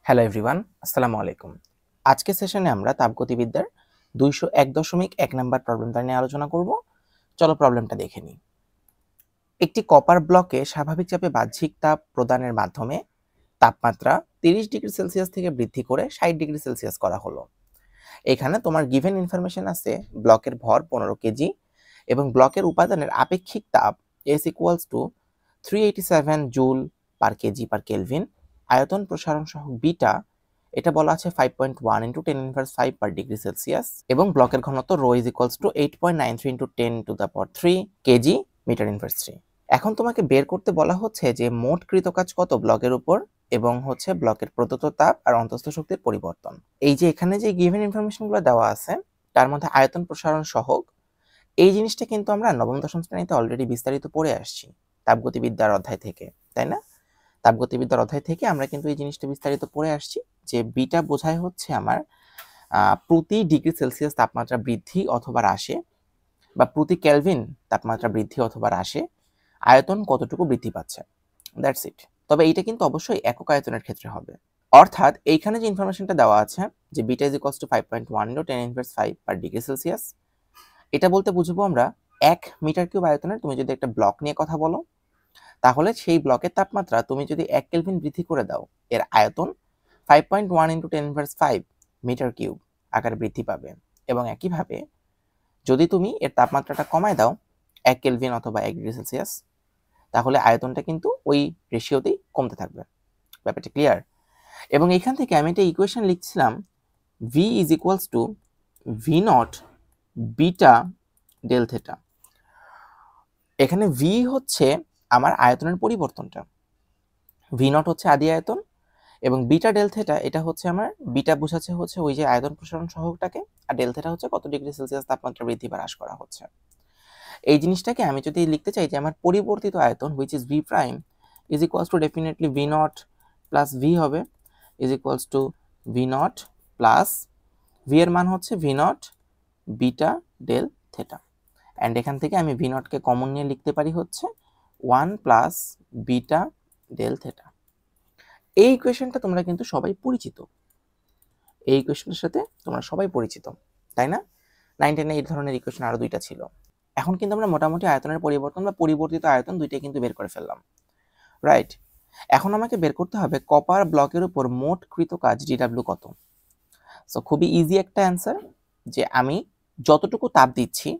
Hello everyone, আসসালামু আলাইকুম। আজকের সেশনে আমরা তাপগতিবিদ্যার 201.1 নাম্বার প্রবলেমটা নিয়ে আলোচনা করব। চলো প্রবলেমটা দেখে নিই। একটি কপার ব্লকে স্বাভাবিক চাপে বাহ্যিক তাপ প্রদানের মাধ্যমে তাপমাত্রা 30 ডিগ্রি সেলসিয়াস থেকে বৃদ্ধি করে 60 ডিগ্রি সেলসিয়াস করা হলো। এখানে তোমার গিভেন ইনফরমেশন আছে ব্লকের ভর 15 কেজি এবং ব্লকের উপাদানের আপেক্ষিক তাপ S equals to 387 joule per KG per kelvin, আয়তন প্রসারণ সহগ বিটা এটা বলা আছে 5.1 into 10 inverse 5 per degree Celsius এবং ব্লকের ঘনত্ব rho is equals to 8.93 into 10 to the power 3 KG metre inverse 3। এখন তোমাকে বের করতে বলা হচ্ছে যে মোট কৃতকাজ কত ব্লকের উপর এবং হচ্ছে ব্লকের প্রদত্ত তাপ আর অন্তঃস্থ শক্তির পরিবর্তন। এই যে এখানে যে গিভেন ইনফরমেশনগুলো দেওয়া আছে তার মধ্যে আয়তন প্রসারণ সহগ এই জিনিসটা কিন্তু আমরা নবম দশম শ্রেণীতে অলরেডি বিস্তারিত পড়ে আসছি তাপগতিবিদ্যার অধ্যায় থেকে, তাই না? তাপগতিবিদ্যার অধ্যায় থেকে আমরা কিন্তু এই জিনিসটা বিস্তারিত পড়ে আসছি যে বিটা বোঝায় হচ্ছে আমার প্রতি ডিগ্রি সেলসিয়াস তাপমাত্রা বৃদ্ধি অথবা হ্রাসে বা প্রতি কেলভিন তাপমাত্রা বৃদ্ধি অথবা হ্রাসে আয়তন কতটুকু বৃদ্ধি পাচ্ছে, দ্যাটস ইট। তবে এইটা কিন্তু অবশ্যই একক আয়তনের ক্ষেত্রে হবে। অর্থাৎ এইখানে যে ইনফরমেশনটা দেওয়া আছে যে beta is equals two 5.1 into 10 inverse 5 per degree Celsius, এটা বলতে বুঝবো আমরা 1 মিটার কিউব আয়তনের তুমি যদি একটা ব্লক নিয়ে কথা বলো তাহলে সেই ব্লকের তাপমাত্রা তুমি যদি 1 কেলভিন বৃদ্ধি করে দাও এর আয়তন 5.1 ইন্টু 10 ইনভার্স 5 মিটার কিউব আকারে বৃদ্ধি পাবে। এবং একইভাবে যদি তুমি এর তাপমাত্রাটা কমায় দাও 1 কেলভিন অথবা 1 ডিগ্রি সেলসিয়াস তাহলে আয়তনটা কিন্তু ওই রেশিওতেই কমতে থাকবে। ব্যাপারটা ক্লিয়ার? এবং এখান থেকে আমি একটা ইকুয়েশন লিখছিলাম V is equals to V nought beta del theta. এখানে V হচ্ছে আমার আয়তনের পরিবর্তনটা, V নট হচ্ছে আদি আয়তন এবং বিটা ডেল থেটা এটা হচ্ছে আমার বিটা বোঝাচ্ছে হচ্ছে ওই যে আয়তন প্রসারণ সহগটাকে, আর ডেল থেটা হচ্ছে কত ডিগ্রি সেলসিয়াস তাপমাত্রা বৃদ্ধি বা হ্রাস করা হচ্ছে। এই জিনিসটাকে আমি যদি লিখতে চাই যে আমার পরিবর্তিত আয়তন which is V prime is equals to definitely V nought plus V হবে is equals to V nought plus V এর মান হচ্ছে V nought beta del theta. And এখান থেকে আমি ভি নটকে কমন নিয়ে লিখতে পারি হচ্ছে 1 প্লাস বিটা ডেল থেটা। এই ইকুয়েশনটা তোমরা কিন্তু সবাই পরিচিত, এই ইকুয়েশনের সাথে তোমরা সবাই পরিচিত, তাই না? 9 10 এই ধরনের ইকুয়েশন আরো দুইটা ছিল। এখন কিন্তু আমরা মোটামুটি আয়তনের পরিবর্তন বা পরিবর্তিত আয়তন দুইটাই কিন্তু বের করে ফেললাম, রাইট? এখন আমাকে বের করতে হবে কপার ব্লকের উপর মোট কৃত কাজ ডিডব্লিউ কত। সো খুবই ইজি একটা অ্যান্সার যে আমি যতটুকু তাপ দিচ্ছি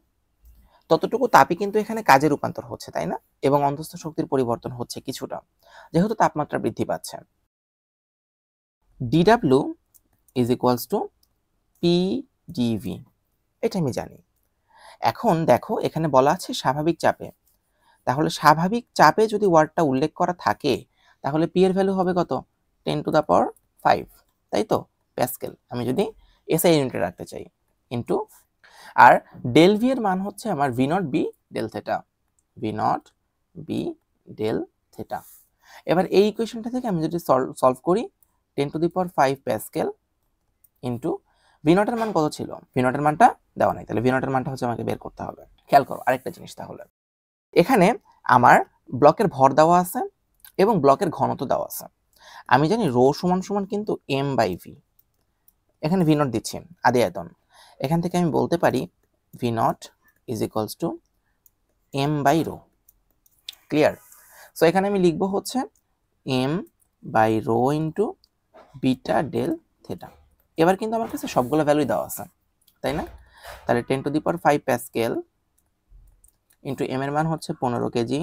ততটুকু তাপই কিন্তু এখানে কাজে রূপান্তর হচ্ছে, তাই না? এবং অন্তঃস্থ শক্তির পরিবর্তন হচ্ছে কিছুটা, যেহেতু তাপমাত্রা বৃদ্ধি পাচ্ছে। DW is equals two PDV, এটা আমি জানি। এখন দেখো এখানে বলা আছে স্বাভাবিক চাপে, তাহলে স্বাভাবিক চাপে যদি ওয়ার্ডটা উল্লেখ করা থাকে তাহলে পি এর ভ্যালু হবে কত? 10 টু দ্য পাওয়ার 5, তাই তো? প্যাসকেল আমি যদি এসআই ইউনিটে রাখতে চাই ইন্টু, আর ডেল ভি এর মান হচ্ছে আমার V nought B del theta, V nought B del theta. এবার এই ইকুয়েশনটা থেকে আমি যদি সলভ করি 10 to the power 5 pascal into V নটের মান কত ছিল? ভি নটের মানটা দেওয়া নাই, তাহলে ভি নটের মানটা হচ্ছে আমাকে বের করতে হবে। খেয়াল করো আরেকটা জিনিস, তাহলে এখানে আমার ব্লকের ভর দেওয়া আছে এবং ব্লকের ঘনত্ব দেওয়া আছে। আমি জানি রো সমান সমান কিন্তু এম বাই ভি, এখানে ভি নট দিচ্ছি আদি আয়তন, এখান থেকে আমি বলতে পারি V naught is equals to M by rho. Clear? So এখানে আমি লিখবো হচ্ছে M by rho into beta del theta. এবার কিন্তু আমার কাছে সবগুলো ভ্যালুই দেওয়া আছে, তাই না? তাহলে 10 to the power 5 pascal into M এর মান হচ্ছে 15 কেজি,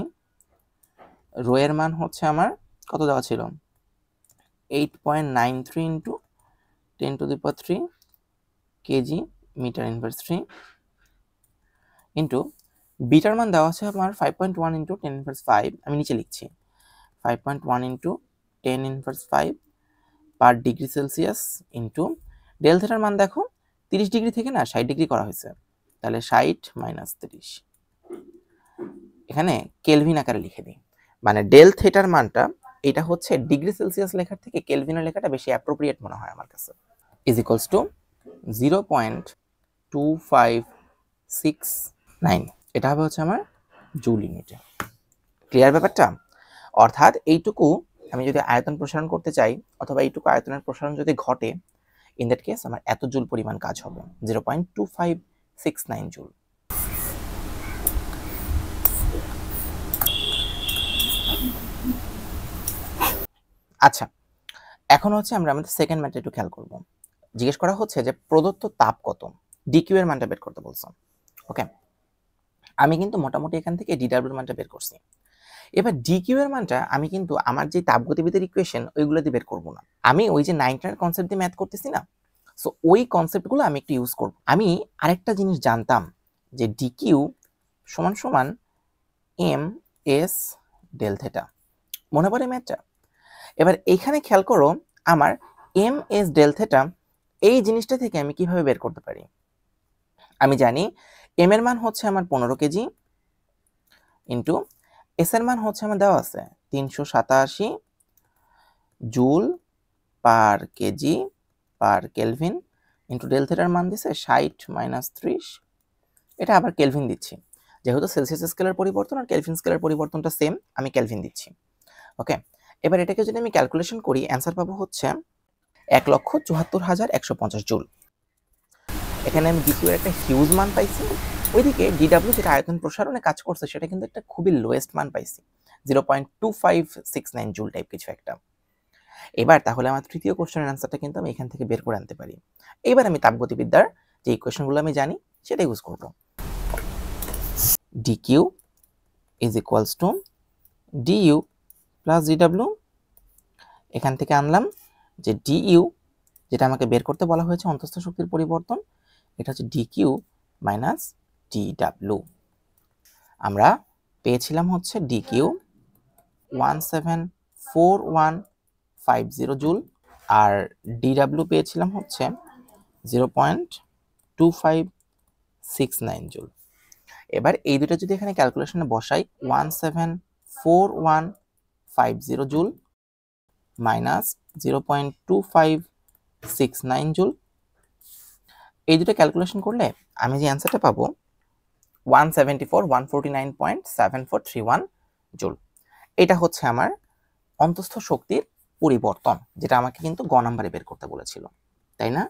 রো এর মান হচ্ছে আমার কত দেওয়া ছিল? 8.93 into 10 to the power 3 KG metre inverse 3 into বিটার মান দেওয়া আছে আমার 5.1 ইন্টু 10 ইনভার্স 5, আমি নিচে লিখছি 5.1 into 10 inverse 5 per degree Celsius into del থেটার মান দেখো 30 ডিগ্রি থেকে না 60 ডিগ্রি করা হয়েছে, তাহলে 60 মাইনাস 30, এখানে কেলভিন আকারে লিখে দিই। মানে ডেল থেটার মানটা এটা হচ্ছে ডিগ্রি সেলসিয়াস লেখার থেকে কেলভিনের লেখাটা বেশি অ্যাপ্রোপ্রিয়েট মনে হয় আমার কাছে, ইজ ইকুয়ালস টু 0.2569, এটা হবে হচ্ছে আমার জুল ইউনিটে। ক্লিয়ার ব্যাপারটা? অর্থাৎ এইটুকু আমি যদি আয়তন প্রসারণ করতে চাই অথবা এইটুকু আয়তনের প্রসারণ যদি ঘটে, ইন দ্যাট কেস আমার এত জুল পরিমাণ কাজ হবে, 0.2569 জুল। আচ্ছা, এখন হচ্ছে আমরা আমাদের সেকেন্ড ম্যাথটা একটু খেয়াল করব। জিজ্ঞেস করা হচ্ছে যে প্রদত্ত তাপ কত, ডিকিউ এর মানটা বের করতে বলছে। ওকে, আমি কিন্তু মোটামুটি এখান থেকে ডিডব্লিউ এর মানটা বের করছি। এবার ডিকিউ এর মানটা আমি কিন্তু আমার যে তাপগতিবিদের ইকুয়েশন ওইগুলো দিয়ে বের করব না, আমি ওই যে নাইনটার কনসেপ্ট দিয়ে ম্যাথ করতেছি না, সো ওই কনসেপ্টগুলো আমি একটু ইউজ করব। আমি আরেকটা জিনিস জানতাম যে ডিকিউ সমান সমান এম এস ডেল থেটা, মনে পড়ে ম্যাথটা? এবার এইখানে খেয়াল করো, আমার এম এস ডেল থেটা এই জিনিসটা থেকে আমি কিভাবে বের করতে পারি? আমি জানি এম এর মান হচ্ছে আমার 15 কেজি ইন্টু এস এর মান হচ্ছে আমার দেওয়া আছে 387 joule per KG per kelvin into del থেটার মান দিছে 60 - 30, এটা আবার কেলভিন দিচ্ছি, যেহেতু সেলসিয়াস স্কেলের পরিবর্তন আর কেলভিন স্কেলের পরিবর্তনটা সেম, আমি কেলভিন দিচ্ছি। ওকে, এবার এটাকে যদি আমি ক্যালকুলেশন করি অ্যান্সার পাবো হচ্ছে 1,74,150 জুল। এখানে আমি ডিকিউ এর একটা হিউজ মান পাইছি, ওইদিকে ডিডব্লিউ যেটা আয়তন প্রসারণে কাজ করছে সেটা কিন্তু একটা খুবই লোয়েস্ট মান পাইছি, 0.2569 জুল টাইপ কিছু একটা। এবার তাহলে আমার তৃতীয় কোশ্চেনের অ্যান্সারটা কিন্তু আমি এখান থেকে বের করে আনতে পারি। এবার আমি তাপগতিবিদ্যার যে ইকুয়েশনগুলো আমি জানি সেটা ইউজ করব। DQ is equals two DU plus DW. এখান থেকে আনলাম যে ডিইউ যেটা আমাকে বের করতে বলা হয়েছে অন্তঃস্থ শক্তির পরিবর্তন, এটা হচ্ছে ডিকিউ মাইনাস ডিডব্লিউ। আমরা পেয়েছিলাম হচ্ছে ডিকিউ 174150 জুল আর ডিডব্লিউ পেয়েছিলাম হচ্ছে 0.2569 জুল। এবার এই দুটো যদি এখানে ক্যালকুলেশনে বসাই, 174150 জুল মাইনাস 0.2569 জুল, এই দুটো ক্যালকুলেশন করলে আমি যে অ্যান্সারটা পাবো 174,149.7431 জুল। এটা হচ্ছে আমার অন্তঃস্থ শক্তির পরিবর্তন, যেটা আমাকে কিন্তু গ নাম্বারে বের করতে বলেছিল, তাই না?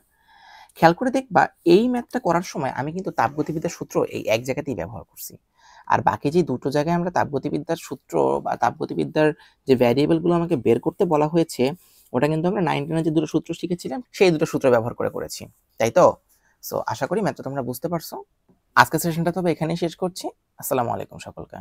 খেয়াল করে দেখবা এই ম্যাথটা করার সময় আমি কিন্তু তাপগতিবিদ্যার সূত্র এই এক জায়গাতেই ব্যবহার করছি, আর বাকি যে দুটো জায়গায় আমরা তাপগতিবিদ্যার সূত্র বা তাপগতিবিদ্যার যে ভ্যারিয়েবলগুলো আমাকে বের করতে বলা হয়েছে ওটা কিন্তু আমরা 19 যে দুটো সূত্র শিখেছিলাম সেই দুটো সূত্র ব্যবহার করে করেছি, তাই তো? সো আশা করি ম্যাথটা তোমরা বুঝতে পারছো। আজকের সেশনটা তবে এখানেই শেষ করছি। আসসালামু আলাইকুম সকলকে।